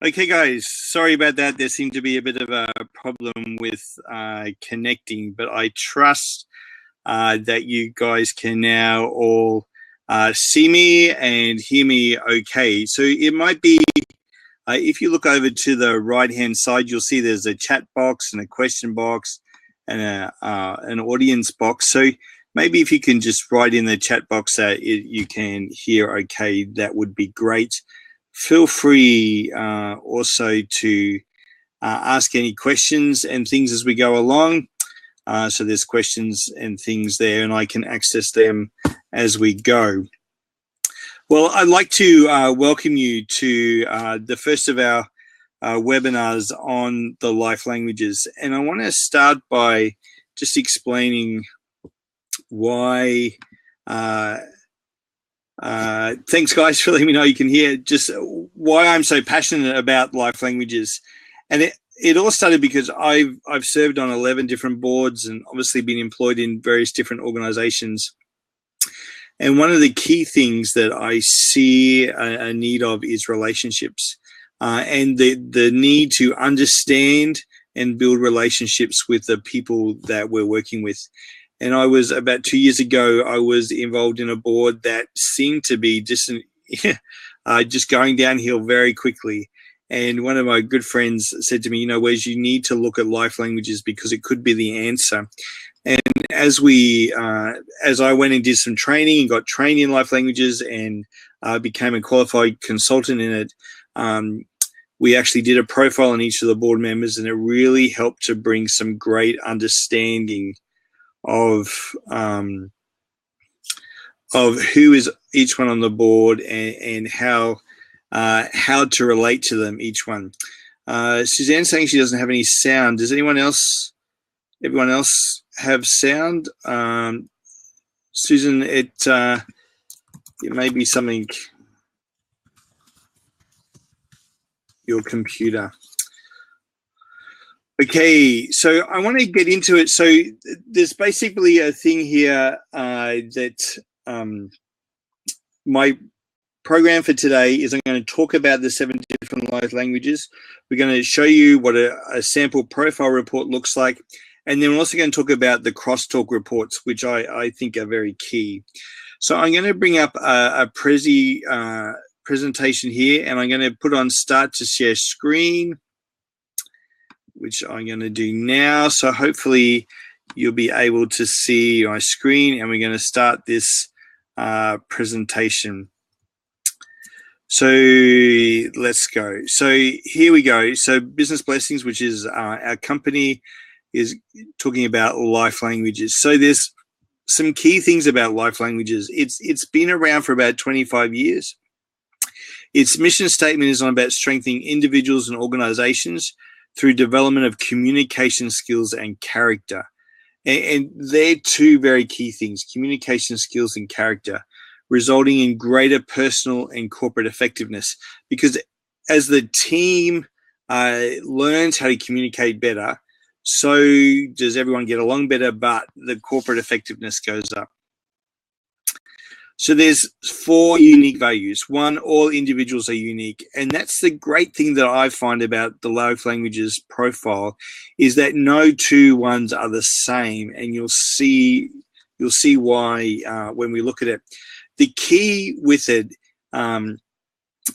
Okay, guys, sorry about that. There seemed to be a bit of a problem with connecting, but I trust that you guys can now all see me and hear me okay. So it might be, if you look over to the right-hand side, you'll see there's a chat box and a question box and an audience box. So maybe if you can just write in the chat box that you can hear okay, that would be great. Feel free also to ask any questions and things as we go along. So there's questions and things there, and I can access them as we go. Well, I'd like to welcome you to the first of our webinars on the life languages. And I want to start by just explaining why thanks guys for letting me know you can hear just why I'm so passionate about life languages. And it all started because I've served on 11 different boards and obviously been employed in various different organizations. And one of the key things that I see a need of is relationships and the need to understand and build relationships with the people that we're working with. And I was, about 2 years ago, I was involved in a board that seemed to be just going downhill very quickly. And one of my good friends said to me, you know, Wes, you need to look at life languages because it could be the answer. And as I went and did some training and got trained in life languages and became a qualified consultant in it, we actually did a profile on each of the board members, and it really helped to bring some great understanding of who is each one on the board and how to relate to them, each one. Suzanne's saying she doesn't have any sound. Does everyone else have sound? Susan, it may be something, your computer. Okay, so I want to get into it. So there's basically a thing here that my program for today is I'm going to talk about the 7 different life languages. We're going to show you what a sample profile report looks like. And then we're also going to talk about the Crosstalk reports, which I think are very key. So I'm going to bring up a Prezi presentation here, and I'm going to put on start to share screen, which I'm going to do now. So hopefully you'll be able to see my screen, and we're going to start this presentation. So let's go. So here we go. So Business Blessings, which is our company, is talking about life languages. So there's some key things about life languages. It's been around for about 25 years. Its mission statement is on about strengthening individuals and organizations through development of communication skills and character. And they're two very key things, communication skills and character, resulting in greater personal and corporate effectiveness. Because as the team learns how to communicate better, so does everyone get along better, but the corporate effectiveness goes up. So there's 4 unique values. 1, all individuals are unique. And that's the great thing that I find about the life languages profile, is that no 2 ones are the same. And you'll see why when we look at it. The key with it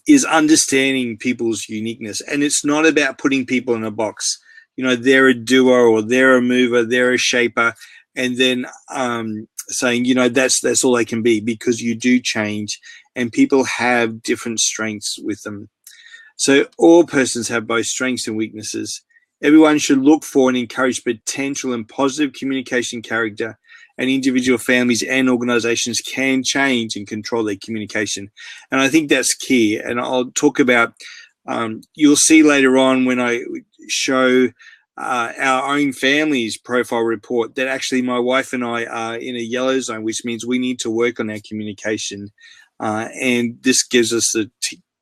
is understanding people's uniqueness. And it's not about putting people in a box. You know, they're a doer or they're a mover, they're a shaper, and then saying, you know, that's all they can be, because you do change and people have different strengths with them. So all persons have both strengths and weaknesses. Everyone should look for and encourage potential and positive communication character, and individual families and organizations can change and control their communication. And I think that's key. And I'll talk about, you'll see later on when I show our own family's profile report, that actually my wife and I are in a yellow zone, which means we need to work on our communication. And this gives us the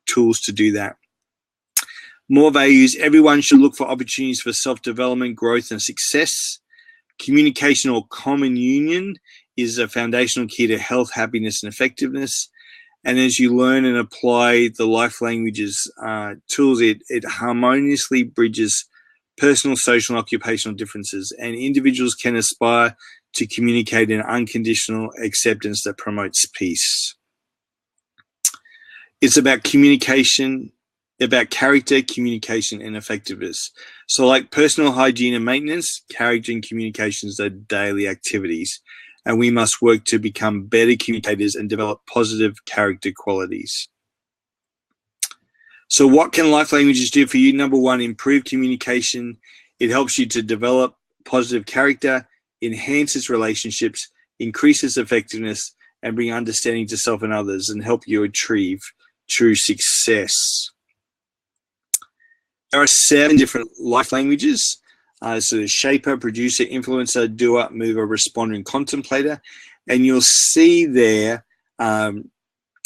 tools to do that. More values. Everyone should look for opportunities for self-development, growth, and success. Communication or common union is a foundational key to health, happiness, and effectiveness. And as you learn and apply the life languages tools, it harmoniously bridges personal, social, and occupational differences, and individuals can aspire to communicate in unconditional acceptance that promotes peace. It's about communication, about character, communication, and effectiveness. So like personal hygiene and maintenance, character and communications are daily activities, and we must work to become better communicators and develop positive character qualities. So what can life languages do for you? Number one, improve communication. It helps you to develop positive character, enhances relationships, increases effectiveness, and bring understanding to self and others, and help you achieve true success. There are 7 different life languages. So shaper, producer, influencer, doer, mover, responder, and contemplator. And you'll see there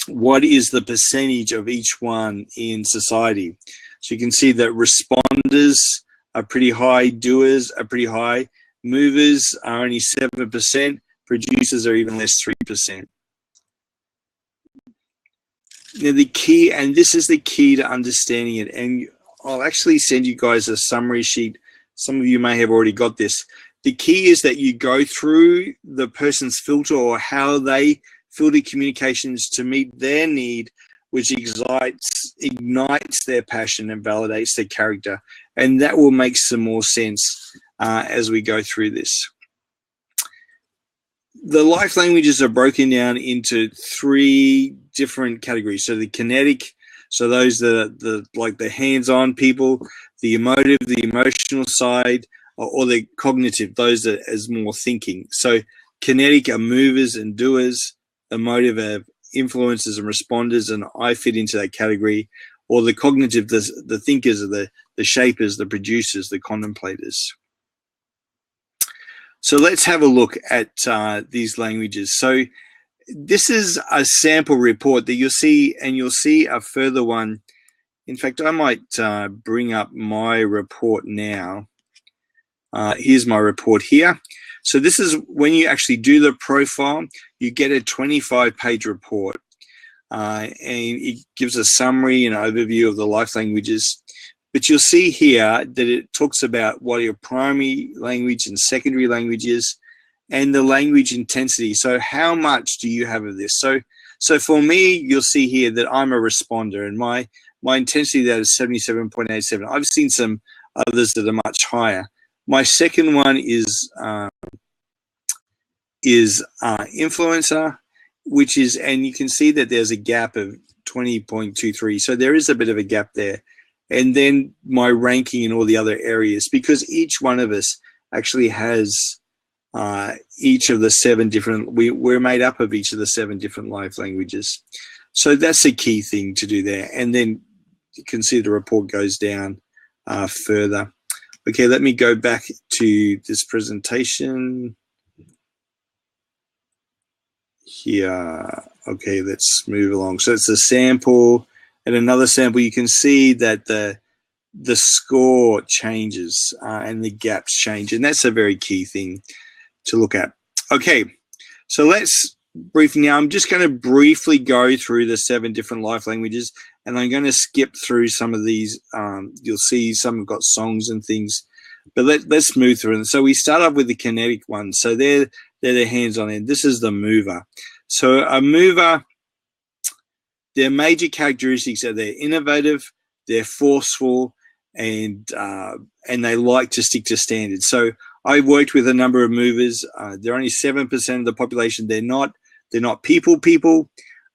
what is the percentage of each one in society. So you can see that responders are pretty high, doers are pretty high, movers are only 7%, producers are even less, 3%. Now the key, and this is the key to understanding it, and I'll actually send you guys a summary sheet. Some of you may have already got this. The key is that you go through the person's filter, or how they filter communications to meet their need, which ignites their passion and validates their character. And that will make some more sense as we go through this. The life languages are broken down into 3 different categories. So the kinetic, so those that like the hands-on people, the emotive, the emotional side, or the cognitive, those that as more thinking. So kinetic are movers and doers, emotive are influencers and responders, and I fit into that category. Or the cognitive, the thinkers are the shapers, the producers, the contemplators. So let's have a look at these languages. So this is a sample report that you'll see, and you'll see a further one. In fact, I might bring up my report now. Here's my report here. So this is when you actually do the profile, you get a 25-page report. And it gives a summary and overview of the life languages. But you'll see here that it talks about what your primary language and secondary language is, and the language intensity. So how much do you have of this? So for me, you'll see here that I'm a responder, and my intensity there is 77.87. I've seen some others that are much higher. My second one is influencer, which is, and you can see that there's a gap of 20.23. So there is a bit of a gap there. And then my ranking in all the other areas, because each one of us actually has each of the 7 different, we're made up of each of the 7 different life languages. So that's a key thing to do there. And then you can see the report goes down further. Okay, let me go back to this presentation here. Okay, let's move along. So it's a sample. And another sample, you can see that the score changes and the gaps change, and that's a very key thing to look at. Okay, so let's briefly now, I'm just going to briefly go through the 7 different life languages, and I'm going to skip through some of these. You'll see some have got songs and things, but let's move through them. So we start off with the kinetic one. So they're the hands-on end. This is the mover. So a mover, their major characteristics are they're innovative, they're forceful, and they like to stick to standards. So I worked with a number of movers. They're only 7% of the population. They're not people.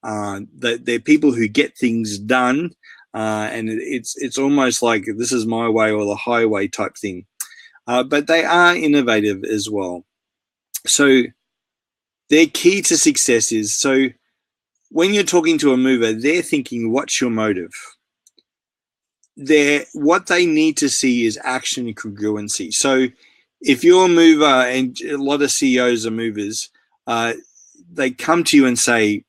They're people who get things done, and it's almost like this is my way or the highway type thing. But they are innovative as well. So their key to success is, so when you're talking to a mover, they're thinking, what's your motive? What they need to see is action and congruency. So if you're a mover, and a lot of CEOs are movers, they come to you and say,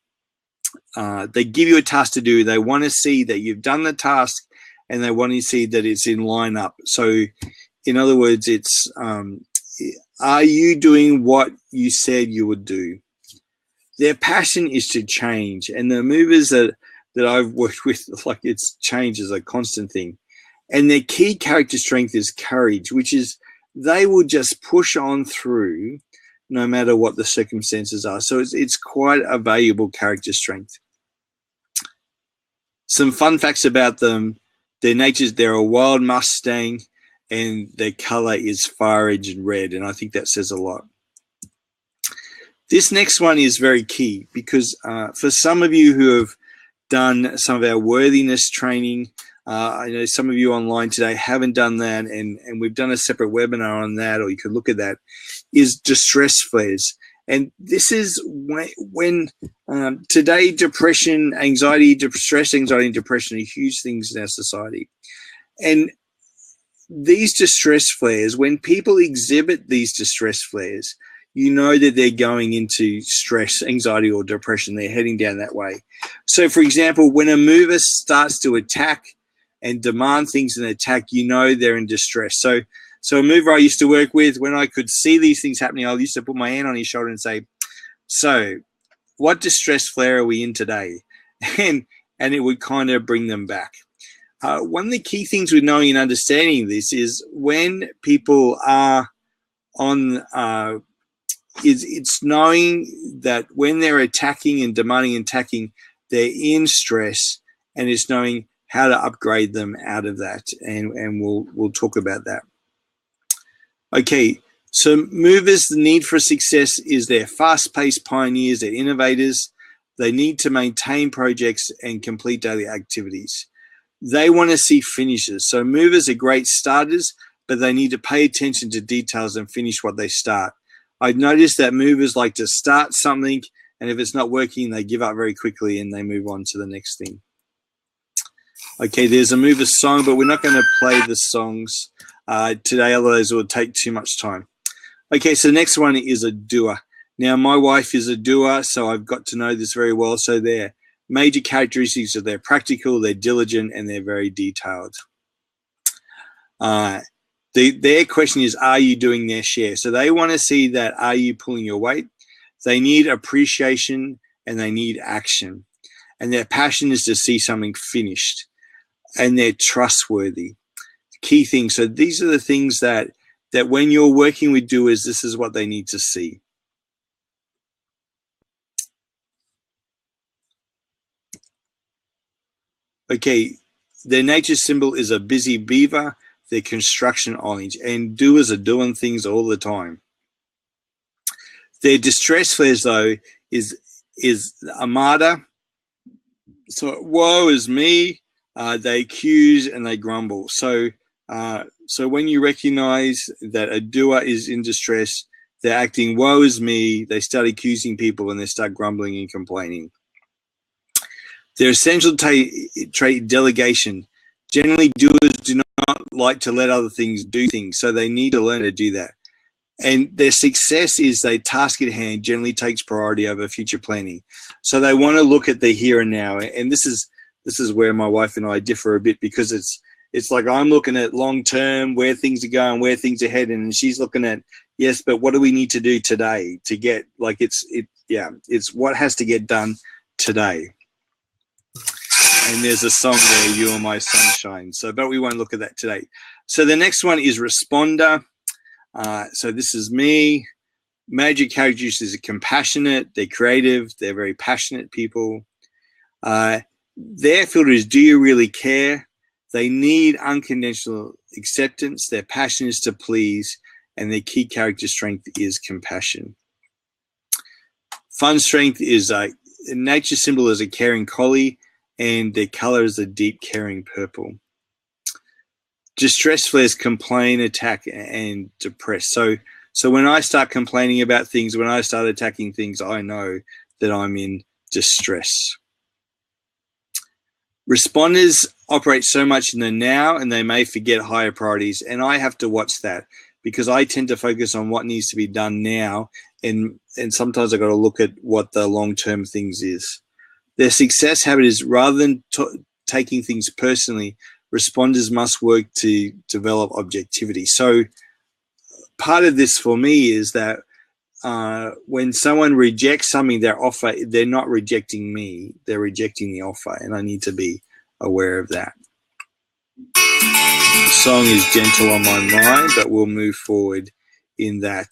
they give you a task to do. They want to see that you've done the task, and they want to see that it's in line up. So in other words, it's, are you doing what you said you would do? their passion is to change. And the movers that I've worked with, like, it's change is a constant thing. And their key character strength is courage, which is they will just push on through no matter what the circumstances are. So it's quite a valuable character strength. Some fun facts about them: their natures, they're a wild Mustang, and their color is fire-edged red, and I think that says a lot. This next one is very key because for some of you who have done some of our worthiness training, I know some of you online today haven't done that, and we've done a separate webinar on that, or you could look at that, is distress flares. And this is when today, depression, anxiety, stress, anxiety, and depression are huge things in our society. And these distress flares, when people exhibit these distress flares, you know that they're going into stress, anxiety, or depression. They're heading down that way. So, for example, when a mover starts to attack and demand things in attack, you know they're in distress. So a mover I used to work with, when I could see these things happening, I used to put my hand on his shoulder and say, so what distress flare are we in today? And it would kind of bring them back. One of the key things with knowing and understanding this is when people are on, it's knowing that when they're attacking and demanding and attacking, they're in stress, and it's knowing how to upgrade them out of that. And we'll talk about that. Okay, so movers, the need for success is they're fast-paced pioneers, they're innovators. They need to maintain projects and complete daily activities. They want to see finishes. So movers are great starters, but they need to pay attention to details and finish what they start. I've noticed that movers like to start something, and if it's not working, they give up very quickly and they move on to the next thing. Okay, there's a mover song, but we're not going to play the songs today, otherwise it will take too much time. Okay, so the next one is a doer. Now, my wife is a doer, so I've got to know this very well. So their major characteristics are they're practical, they're diligent, and they're very detailed. Their question is, are you doing their share? So they want to see that, are you pulling your weight? They need appreciation and they need action. And their passion is to see something finished. And they're trustworthy. Key things. So these are the things that when you're working with doers, this is what they need to see. Okay, their nature symbol is a busy beaver. Their construction orange, and doers are doing things all the time. Their distress flares, though, is Armada. So woe is me. They accuse and they grumble. So when you recognize that a doer is in distress, they're acting woe is me. They start accusing people and they start grumbling and complaining. Their essential trait, delegation. Generally, doers do not like to let other things do things, so they need to learn to do that. And their success is their task at hand generally takes priority over future planning. So they want to look at the here and now. And this is where my wife and I differ a bit, because it's like I'm looking at long term, where things are going, where things are heading, and she's looking at, yes, but what do we need to do today to get, like, it's what has to get done today. And there's a song there, You Are My Sunshine. So, but we won't look at that today. So the next one is responder. So this is me. Major characteristics are compassionate, they're creative, they're very passionate people. Their filter is, do you really care? They need unconditional acceptance. Their passion is to please, and their key character strength is compassion. Fun strength is a nature symbol is a caring collie, and their color is a deep caring purple. Distress flares complain, attack, and depress. So when I start complaining about things, when I start attacking things, I know that I'm in distress. Responders operate so much in the now, and they may forget higher priorities. And I have to watch that, because I tend to focus on what needs to be done now. And sometimes I've got to look at what the long-term things is. Their success habit is, rather than taking things personally, responders must work to develop objectivity. So part of this for me is that when someone rejects something, their offer, they're not rejecting me, they're rejecting the offer, and I need to be aware of that. The song is gentle on my mind, but we'll move forward in that.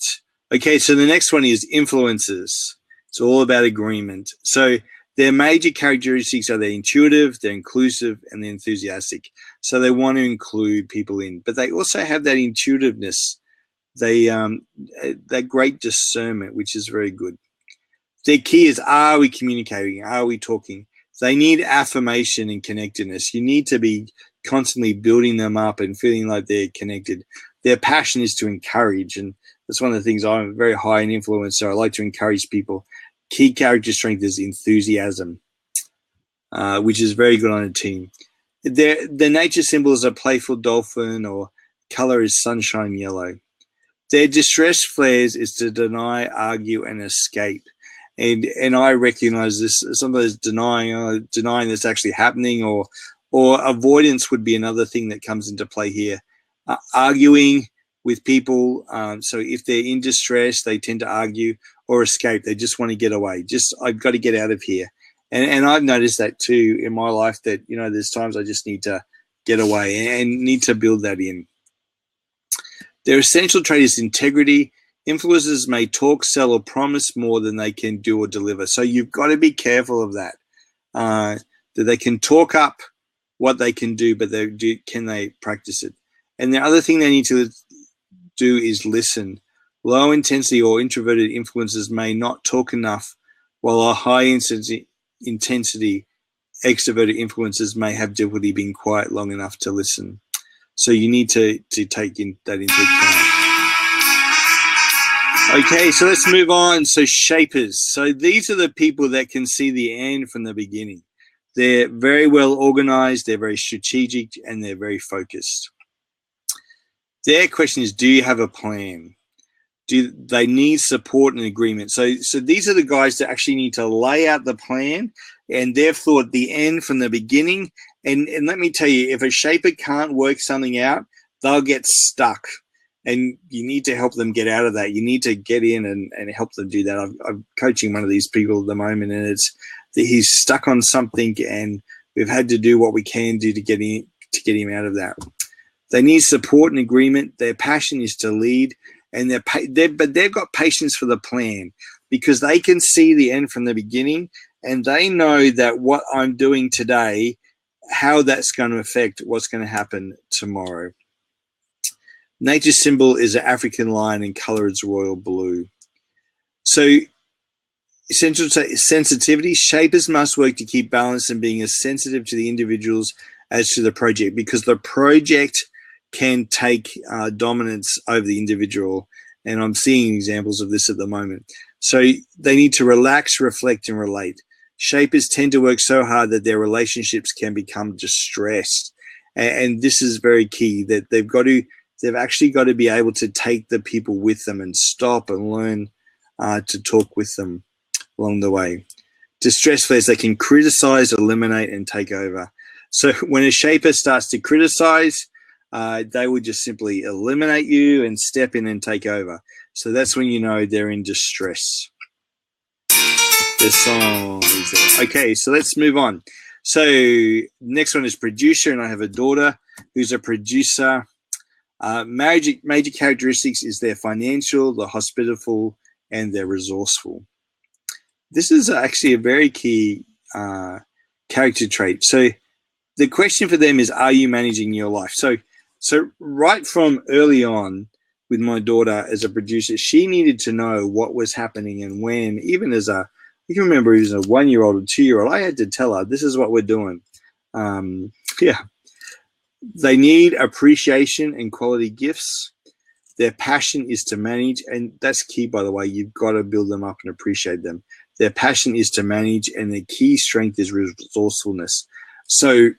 Okay, so the next one is influences. It's all about agreement. So their major characteristics are they're intuitive, they're inclusive, and they're enthusiastic. So they want to include people in, but they also have that intuitiveness. That great discernment, which is very good. Their key is, are we communicating? Are we talking? They need affirmation and connectedness. You need to be constantly building them up and feeling like they're connected. Their passion is to encourage, and that's one of the things. I'm very high in influence, so I like to encourage people. Key character strength is enthusiasm, which is very good on a team. Their nature symbol is a playful dolphin, or color is sunshine yellow. Their distress flares is to deny, argue, and escape. And I recognize this. Sometimes denying that's actually happening, or avoidance would be another thing that comes into play here. Arguing with people. So if they're in distress, they tend to argue, or escape. They just want to get away. I've got to get out of here. And I've noticed that too in my life, that, there's times I just need to get away and need to build that in. Their essential trait is integrity. Influencers may talk, sell, or promise more than they can do or deliver. So you've got to be careful of that. That they can talk up what they can do, but can they practice it? And the other thing they need to do is listen. Low intensity or introverted influencers may not talk enough, while our high intensity extroverted influencers may have difficulty being quiet long enough to listen. So you need to take that into account. Okay, so let's move on. So shapers. So these are the people that can see the end from the beginning. They're very well organized, they're very strategic, and they're very focused. Their question is, do you have a plan? Do they need support and agreement? So these are the guys that actually need to lay out the plan, and they've thought the end from the beginning. And let me tell you, if a shaper can't work something out, they'll get stuck. And you need to help them get out of that. You need to get in and help them do that. I'm coaching one of these people at the moment, and he's stuck on something, and we've had to do what we can do to get him out of that. They need support and agreement. Their passion is to lead, and but they've got patience for the plan, because they can see the end from the beginning, and they know that what I'm doing today, how that's going to affect what's going to happen tomorrow. Nature symbol is an African lion, and color is royal blue. So essential sensitivity, shapers must work to keep balance and being as sensitive to the individuals as to the project, because the project can take dominance over the individual. And I'm seeing examples of this at the moment. So they need to relax, reflect, and relate. Shapers tend to work so hard that their relationships can become distressed. And this is very key, that they've actually got to be able to take the people with them and stop and learn to talk with them along the way. Distress flares, they can criticize, eliminate, and take over. So when a shaper starts to criticize, they will just simply eliminate you and step in and take over. So that's when you know they're in distress. The song is there. Okay, so let's move on. So next one is producer, and I have a daughter who's a producer. Major characteristics is they're financial, they're hospitable, and they're resourceful. This is actually a very key character trait. So the question for them is, are you managing your life? So right from early on with my daughter as a producer, she needed to know what was happening and when. Even as you can remember, as a 1-year-old or 2-year-old, I had to tell her, this is what we're doing. Yeah. They need appreciation and quality gifts. Their passion is to manage, and that's key, by the way. You've got to build them up and appreciate them. Their passion is to manage, and their key strength is resourcefulness. So,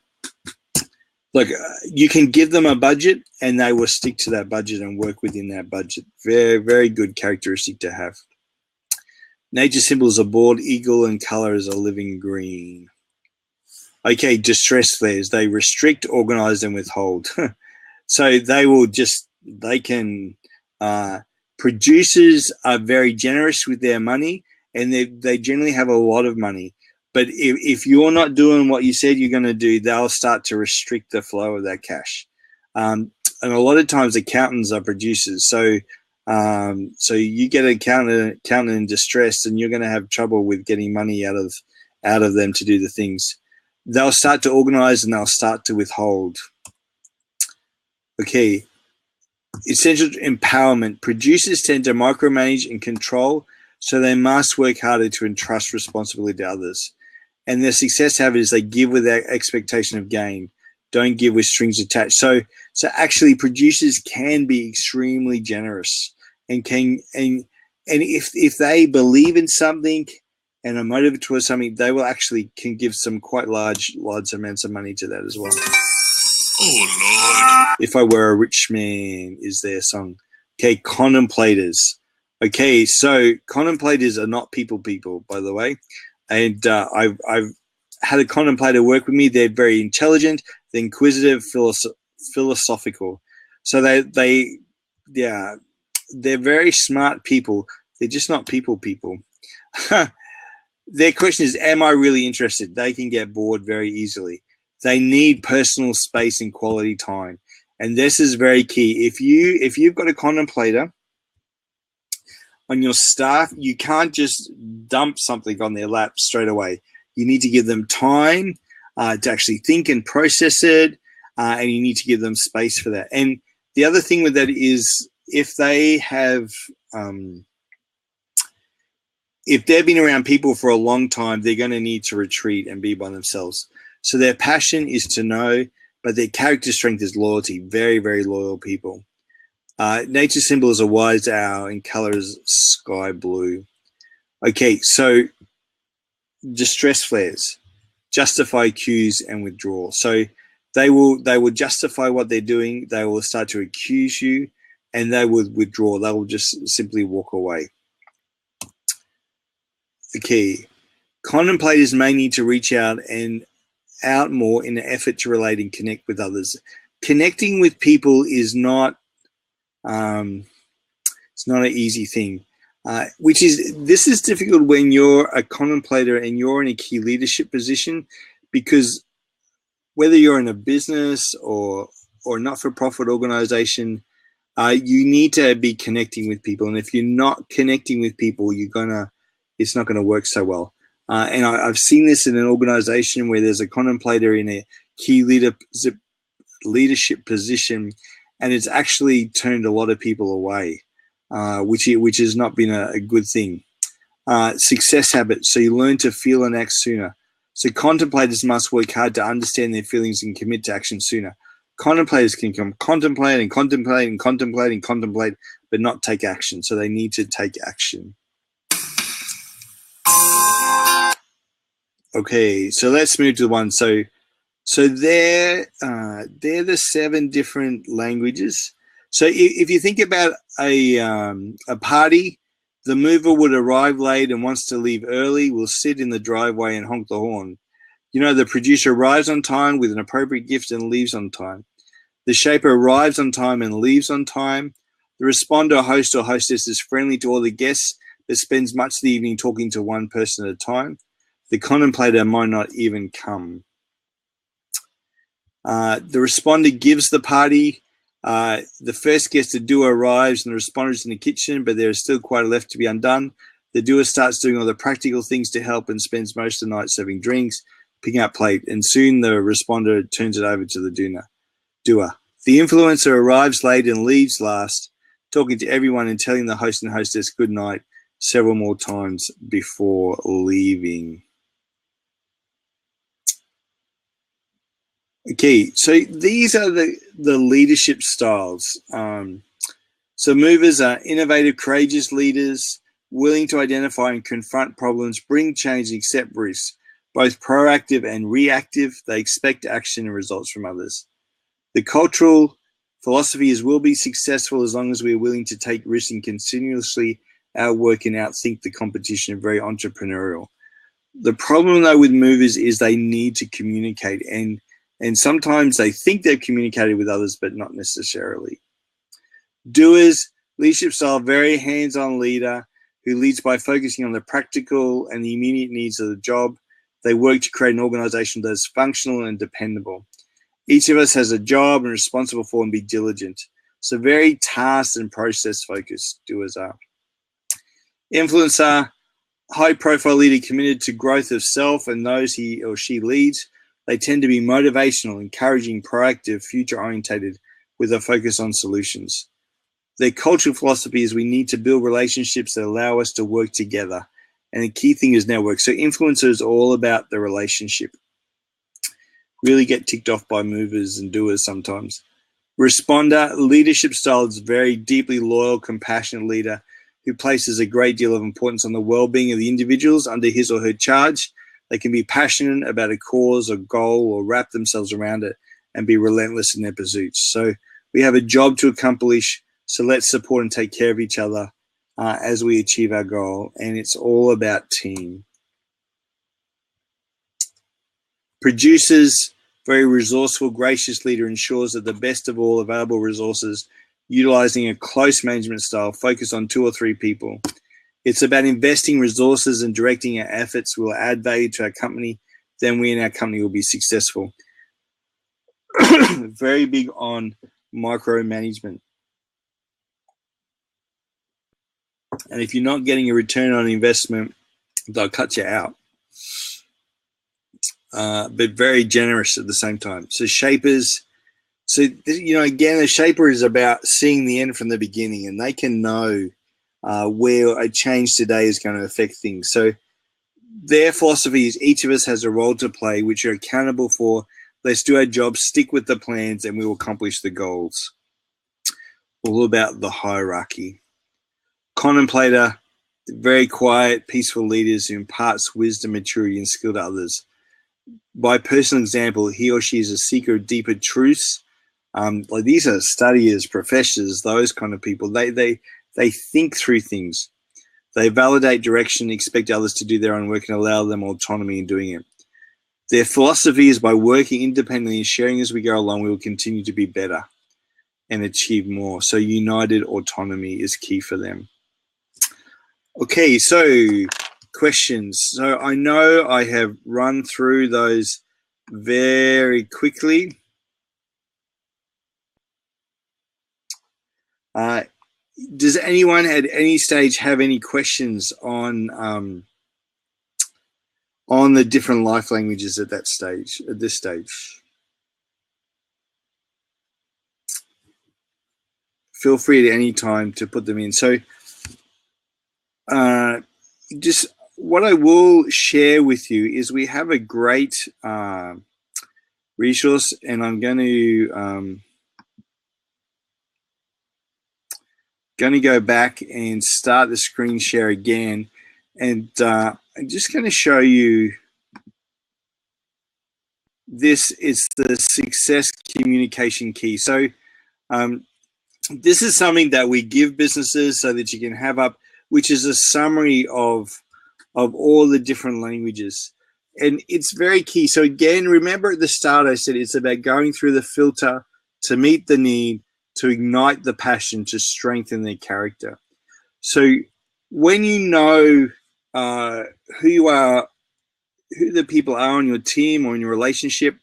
look, you can give them a budget, and they will stick to that budget and work within that budget. Very, very good characteristic to have. Nature symbol is a bald eagle, and color is a living green. Okay, distress flares. They restrict, organize, and withhold. So they can Producers are very generous with their money, and they generally have a lot of money. But if you're not doing what you said you're going to do, they'll start to restrict the flow of that cash. And a lot of times accountants are producers. So you get an accountant in distress, and you're going to have trouble with getting money out of them to do the things. They'll start to organize, and they'll start to withhold. Okay. Essential empowerment. Producers tend to micromanage and control, so they must work harder to entrust responsibility to others. And their success habit is they give without expectation of gain, don't give with strings attached. So actually producers can be extremely generous, and if they believe in something and are motivated towards something, they will actually can give some quite large amounts of money to that as well. Oh Lord. If I Were a Rich Man is their song. Okay, contemplators. Okay, so contemplators are not people, by the way. And I've had a contemplator work with me. They're very intelligent, they're inquisitive, philosophical. So they're very smart people. They're just not people. Their question is, am I really interested? They can get bored very easily. They need personal space and quality time. And this is very key. If you've got a contemplator on your staff, you can't just dump something on their lap straight away. You need to give them time to actually think and process it, and you need to give them space for that. And the other thing with that is, if they have, if they've been around people for a long time, they're going to need to retreat and be by themselves. So their passion is to know, but their character strength is loyalty. Very, very loyal people. Nature symbol is a wise owl, and color is sky blue. Okay, so distress flares, justify cues and withdraw. So they will justify what they're doing. They will start to accuse you, and they will withdraw. They will just simply walk away. Okay, contemplators may need to reach out more in an effort to relate and connect with others. Connecting with people is not it's not an easy thing. This is difficult when you're a contemplator and you're in a key leadership position, because whether you're in a business or not-for-profit organization, you need to be connecting with people. And if you're not connecting with people, it's not gonna work so well. And I've seen this in an organization where there's a contemplator in a key leadership position, and it's actually turned a lot of people away, which has not been a good thing. Success habits. So you learn to feel and act sooner. So contemplators must work hard to understand their feelings and commit to action sooner. Contemplators can contemplate and contemplate and contemplate and contemplate, but not take action. So they need to take action. Okay, so let's move to the one. So they're the 7 different languages. So if you think about a party, the mover would arrive late and wants to leave early, will sit in the driveway and honk the horn. You know, the producer arrives on time with an appropriate gift and leaves on time. The shaper arrives on time and leaves on time. The responder, host or hostess, is friendly to all the guests, but spends much of the evening talking to one person at a time. The contemplator might not even come. The responder gives the party. The first guest, the doer, arrives, and the responder is in the kitchen, but there is still quite a left to be undone. The doer starts doing all the practical things to help and spends most of the night serving drinks, picking up plate, and soon the responder turns it over to the doer. The influencer arrives late and leaves last, talking to everyone and telling the host and hostess good night several more times before leaving. Okay, so these are the leadership styles. So movers are innovative, courageous leaders, willing to identify and confront problems, bring change, and accept risks. Both proactive and reactive, they expect action and results from others. The cultural philosophy is we'll be successful as long as we're willing to take risks and continuously outwork and outthink the competition. Very entrepreneurial. The problem though with movers is they need to communicate, and sometimes they think they've communicated with others, but not necessarily. Doers Leadership style, very hands-on leader who leads by focusing on the practical and the immediate needs of the job. They work to create an organization that is functional and dependable. Each of us has a job and responsible for and be diligent. So very task and process focused doers are. Influencer, high profile leader committed to growth of self and those he or she leads. They tend to be motivational, encouraging, proactive, future orientated with a focus on solutions. Their cultural philosophy is we need to build relationships that allow us to work together. And the key thing is network. So influencer is all about the relationship. Really get ticked off by movers and doers sometimes. Responder, leadership style is very deeply loyal, compassionate leader who places a great deal of importance on the well-being of the individuals under his or her charge. They can be passionate about a cause or goal or wrap themselves around it and be relentless in their pursuits. So we have a job to accomplish, so let's support and take care of each other as we achieve our goal, and it's all about team. Producers, very resourceful, gracious leader ensures that the best of all available resources, utilizing a close management style, focus on 2 or 3 people. It's about investing resources and directing our efforts will add value to our company, then we and our company will be successful. Very big on micromanagement. And if you're not getting a return on investment, they'll cut you out. But very generous at the same time. So shapers, so, you know, again, a shaper is about seeing the end from the beginning, and they can know where a change today is going to affect things. So their philosophy is each of us has a role to play, which you're accountable for. Let's do our job, stick with the plans, and we will accomplish the goals. All about the hierarchy. Contemplator, very quiet, peaceful leaders who imparts wisdom, maturity, and skill to others. By personal example, he or she is a seeker of deeper truths. Like these are studiers, professors, those kind of people. They think through things. They validate direction, expect others to do their own work, and allow them autonomy in doing it. Their philosophy is by working independently and sharing as we go along, we will continue to be better and achieve more. So united autonomy is key for them. Okay, so questions. So I know I have run through those very quickly. Does anyone at any stage have any questions on the different life languages at this stage? Feel free at any time to put them in. So just what I will share with you is we have a great resource, and I'm going to go back and start the screen share again, and I'm just going to show you this is the success communication key. So this is something that we give businesses so that you can have up, which is a summary of all the different languages. And it's very key. So again, remember at the start, I said it's about going through the filter to meet the need, to ignite the passion, to strengthen their character. So when you know who you are, who the people are on your team or in your relationship,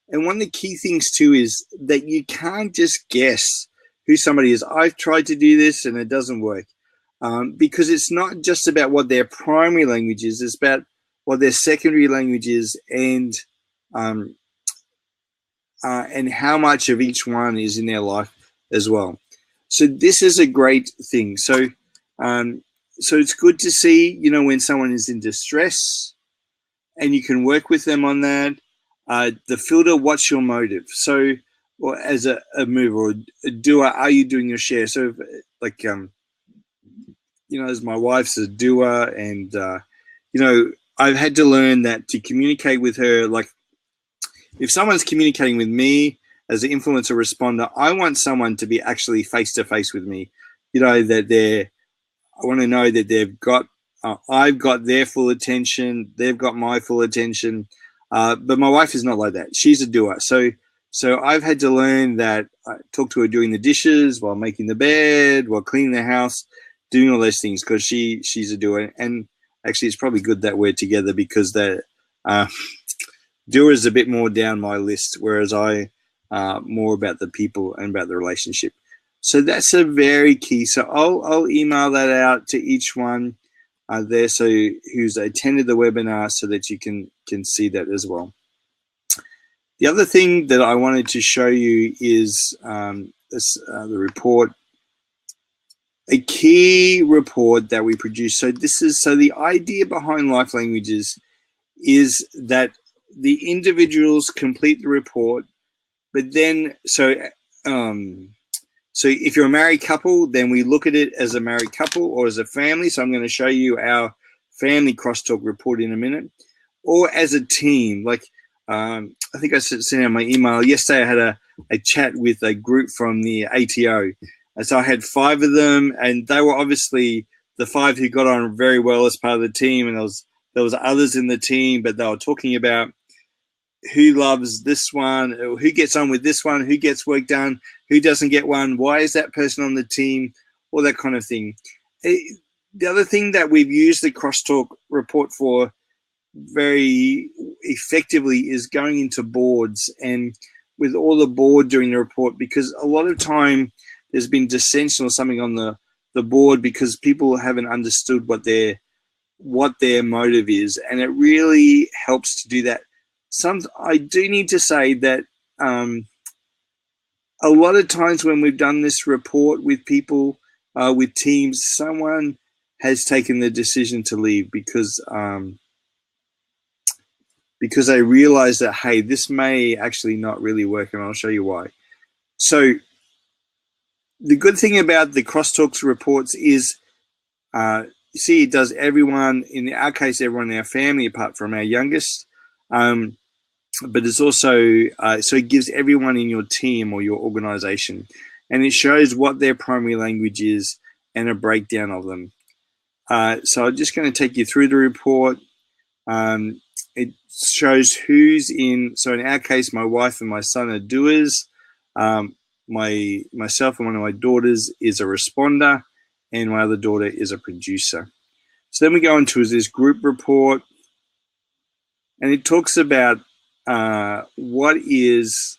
and one of the key things too is that you can't just guess who somebody is. I've tried to do this and it doesn't work because it's not just about what their primary language is, it's about what their secondary language is and how much of each one is in their life as well. So this is a great thing. So so it's good to see, you know, when someone is in distress and you can work with them on that. The filter, what's your motive? So, or as a mover or a doer, are you doing your share? So like, you know, as my wife's a doer and, you know, I've had to learn that to communicate with her, like if someone's communicating with me as an influencer responder, I want someone to be actually face-to-face with me, you know, that I want to know that they've got, I've got their full attention, they've got my full attention. But my wife is not like that. She's a doer. So So I've had to learn that I talk to her doing the dishes, while making the bed, while cleaning the house, doing all those things, because she's a doer. And actually, it's probably good that we're together, because the doer is a bit more down my list, whereas I more about the people and about the relationship. So that's a very key. So I'll email that out to each one there, so who's attended the webinar, so that you can see that as well. The other thing that I wanted to show you is the report, a key report that we produce. So the idea behind Life Languages is that the individuals complete the report, but then so if you're a married couple, then we look at it as a married couple or as a family. So I'm going to show you our family crosstalk report in a minute, or as a team. Like I think I sent out my email yesterday. I had a chat with a group from the ATO, and so I had 5 of them, and they were obviously the 5 who got on very well as part of the team, and there was others in the team, but they were talking about who loves this one, who gets on with this one, who gets work done, who doesn't get one, why is that person on the team, all that kind of thing. The other thing that we've used the Crosstalk report for very effectively is going into boards, and with all the board doing the report, because a lot of time there's been dissension or something on the board because people haven't understood what their motive is, and it really helps to do that. I do need to say that a lot of times when we've done this report with people, with teams, someone has taken the decision to leave because they realize that, hey, this may actually not really work, and I'll show you why. So the good thing about the Crosstalks reports is, you see, it does everyone, in our case, everyone in our family, apart from our youngest. But it's also, so it gives everyone in your team or your organization, and it shows what their primary language is and a breakdown of them. So I'm just going to take you through the report. It shows who's in, so in our case, my wife and my son are doers. Myself and one of my daughters is a responder, and my other daughter is a producer. So then we go into this group report, and it talks about what is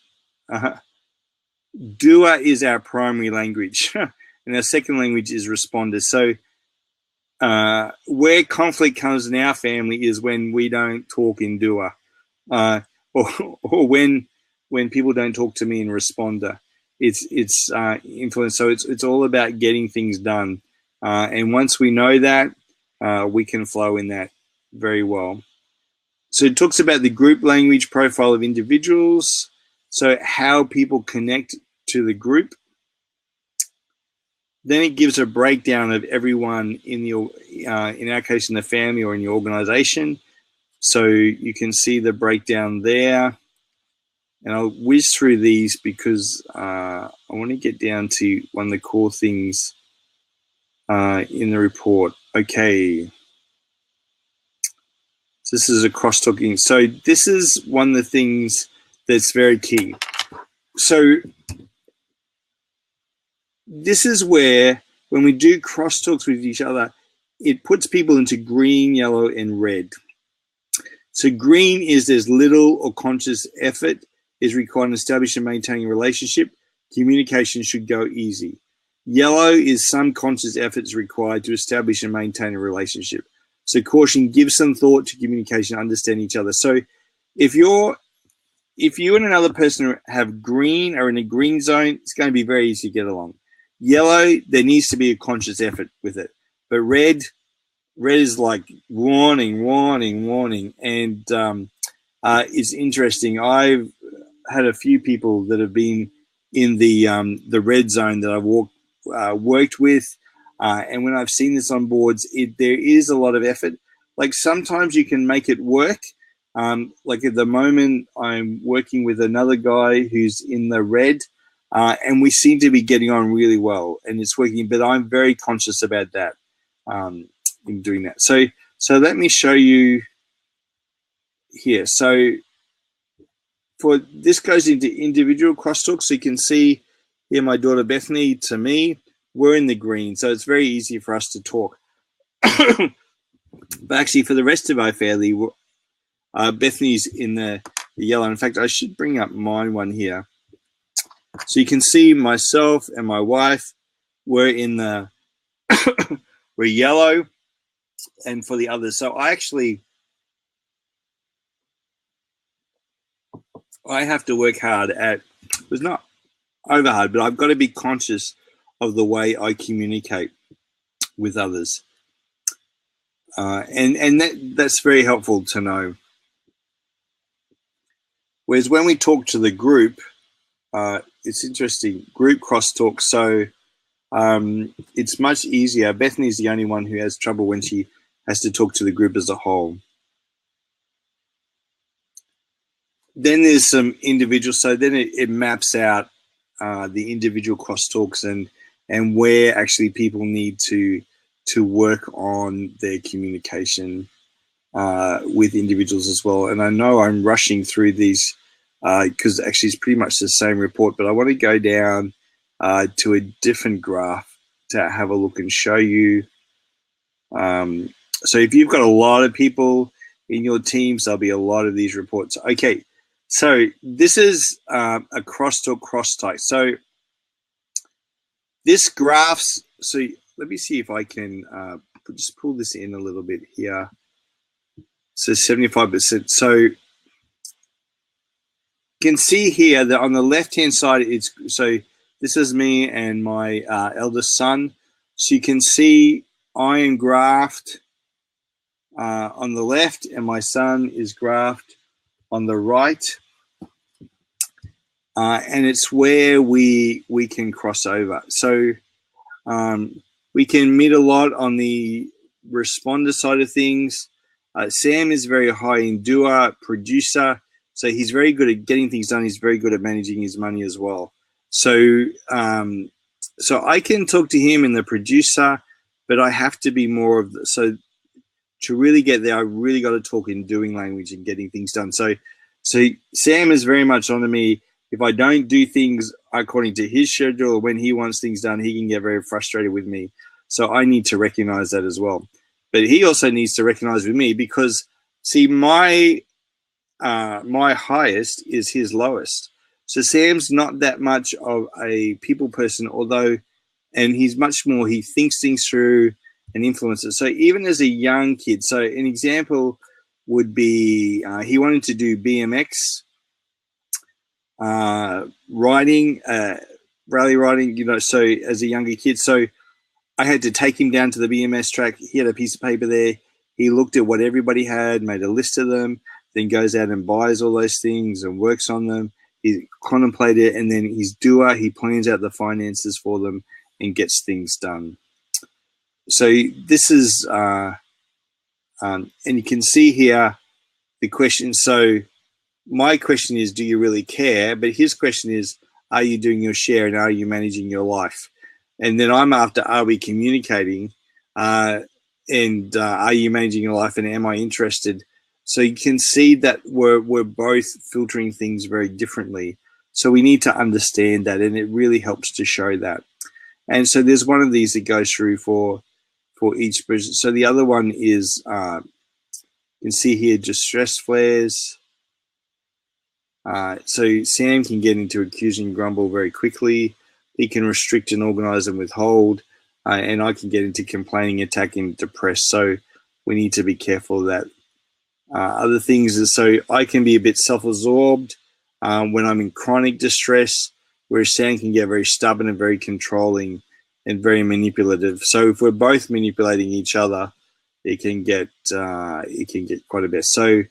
doer is our primary language, and our second language is responder. So where conflict comes in our family is when we don't talk in doer, or when people don't talk to me in responder. It's influence. So it's all about getting things done, and once we know that, we can flow in that very well. So it talks about the group language profile of individuals, so how people connect to the group. Then it gives a breakdown of everyone in our case, in the family or in your organization. So you can see the breakdown there. And I'll whiz through these because I want to get down to one of the core things in the report. Okay. So this is a cross-talking. So this is one of the things that's very key. So this is where, when we do crosstalks with each other, it puts people into green, yellow, and red. So green is there's little or conscious effort is required in establishing and maintaining a relationship. Communication should go easy. Yellow is some conscious effort is required to establish and maintain a relationship. So caution, give some thought to communication, understand each other. So if you and another person have green, or in a green zone, it's going to be very easy to get along. Yellow, there needs to be a conscious effort with it. But red is like warning. And it's interesting. I've had a few people that have been in the red zone that I've worked with. And when I've seen this on boards, there is a lot of effort. Like sometimes you can make it work. Like at the moment, I'm working with another guy who's in the red, and we seem to be getting on really well, and it's working. But I'm very conscious about that in doing that. So let me show you here. So for this goes into individual crosstalk. So you can see here my daughter Bethany to me, we're in the green. So it's very easy for us to talk. But actually for the rest of our family, Bethany's in the yellow. In fact, I should bring up my one here. So you can see myself and my wife, we're in the, we're yellow, and for the others. So I have to work hard at, it was not over hard, but I've got to be conscious of the way I communicate with others. And that's very helpful to know. Whereas when we talk to the group, it's interesting, group crosstalk. So it's much easier. Bethany's the only one who has trouble when she has to talk to the group as a whole. Then there's some individual, so then it maps out the individual crosstalks and where actually people need to work on their communication with individuals as well. And I know I'm rushing through these because actually it's pretty much the same report, but I want to go down to a different graph to have a look and show you. So if you've got a lot of people in your teams, there'll be a lot of these reports. Okay, so this is a crosstalk cross type. So this graphs, so let me see if I can just pull this in a little bit here. So 75%. So you can see here that on the left-hand side, it's, so this is me and my eldest son. So you can see I am graphed on the left and my son is graphed on the right. And it's where we can cross over. So we can meet a lot on the responder side of things. Sam is very high in doer, producer. So he's very good at getting things done. He's very good at managing his money as well. So so I can talk to him in the producer, but I have to be more of the, so to really get there, I really got to talk in doing language and getting things done. So Sam is very much on to me. If I don't do things according to his schedule or when he wants things done, he can get very frustrated with me. So I need to recognize that as well. But he also needs to recognize with me because, see, my highest is his lowest. So Sam's not that much of a people person, although, and he's much more, he thinks things through and influences. So even as a young kid, so an example would be he wanted to do BMX, riding, rally riding, you know, so as a younger kid. So I had to take him down to the BMX track. He had a piece of paper there. He looked at what everybody had, made a list of them, then goes out and buys all those things and works on them. He contemplated it, and then he's doer. He plans out the finances for them and gets things done. So this is, and you can see here the question. So my question is, do you really care? But his question is, are you doing your share and are you managing your life? And then I'm after, are we communicating? And are you managing your life? And am I interested? So you can see that we're both filtering things very differently. So we need to understand that, and it really helps to show that. And so there's one of these that goes through for each person. So the other one is, you can see here, distress flares. So Sam can get into accuse and grumble very quickly. He can restrict and organize and withhold. And I can get into complaining, attacking, depressed. So we need to be careful of that. Other things is, so I can be a bit self-absorbed when I'm in chronic distress, whereas Sam can get very stubborn and very controlling and very manipulative. So if we're both manipulating each other, it can get quite a bit. So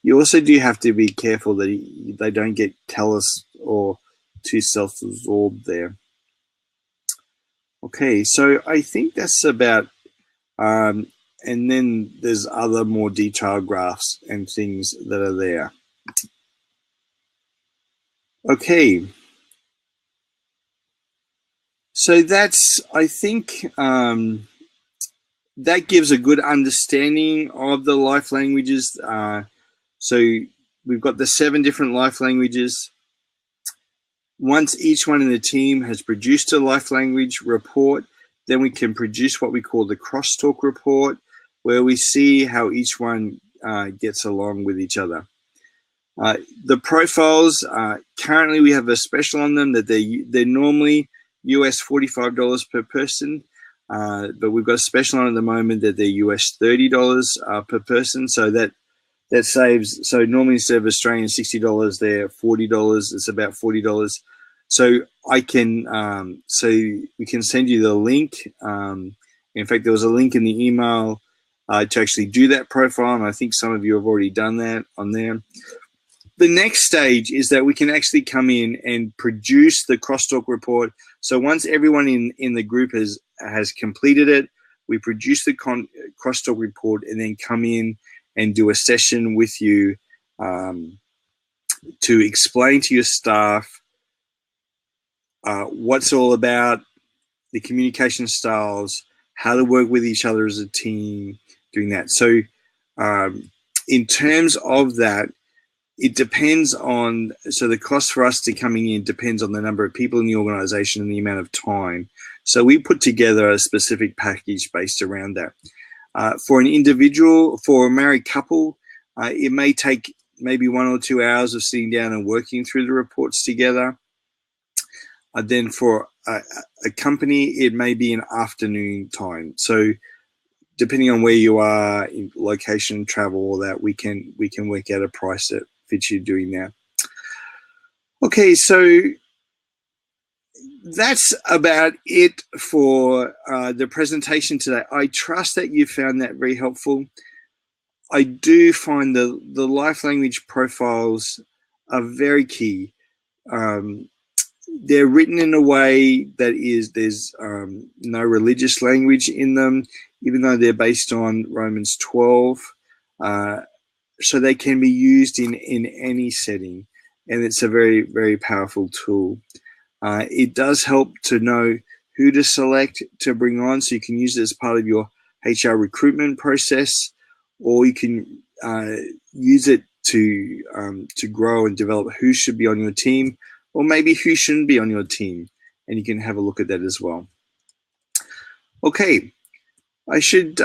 you also do have to be careful that they don't get callous or too self-absorbed there. Okay, so I think that's about, and then there's other more detailed graphs and things that are there. Okay. So that's, I think, that gives a good understanding of the life languages. So we've got the 7 different life languages. Once each one in the team has produced a life language report, then we can produce what we call the Crosstalk Report, where we see how each one gets along with each other. The profiles, currently we have a special on them that they're normally US $45 per person, but we've got a special on at the moment that they're US $30 per person. So that saves, so normally instead of Australian $60, they're $40. It's about $40. So I can, so we can send you the link. In fact, there was a link in the email to actually do that profile, and I think some of you have already done that on there. The next stage is that we can actually come in and produce the Crosstalk report. So once everyone in the group has completed it, we produce the Crosstalk report and then come in and do a session with you to explain to your staff what's all about, the communication styles, how to work with each other as a team, doing that. So in terms of that, it depends on, so the cost for us to coming in depends on the number of people in the organization and the amount of time. So we put together a specific package based around that. For an individual, for a married couple, it may take maybe 1 or 2 hours of sitting down and working through the reports together. Then for a company, it may be an afternoon time. So depending on where you are, in location, travel, all that, we can work out a price that fits you doing that. Okay, so that's about it for the presentation today. I trust that you found that very helpful. I do find the life language profiles are very key. They're written in a way that there's no religious language in them, even though they're based on Romans 12. So they can be used in any setting, and it's a very, very powerful tool. It does help to know who to select to bring on, so you can use it as part of your HR recruitment process, or you can use it to grow and develop who should be on your team, or maybe who shouldn't be on your team, and you can have a look at that as well. Okay, I should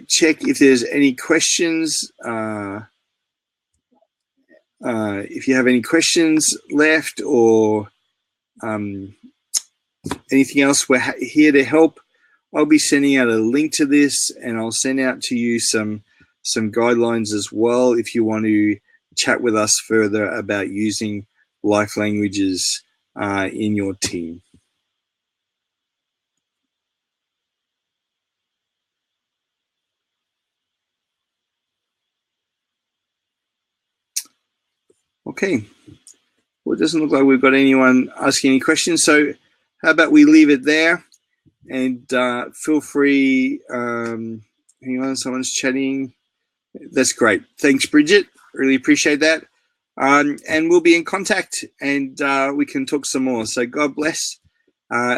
check if there's any questions. If you have any questions left or anything else, we're here to help. I'll be sending out a link to this, and I'll send out to you some guidelines as well if you want to chat with us further about using life languages in your team. Okay, well, it doesn't look like we've got anyone asking any questions, so how about we leave it there, and feel free, hang on, someone's chatting. That's great. Thanks, Bridget. Really appreciate that. And we'll be in contact, and we can talk some more. So God bless.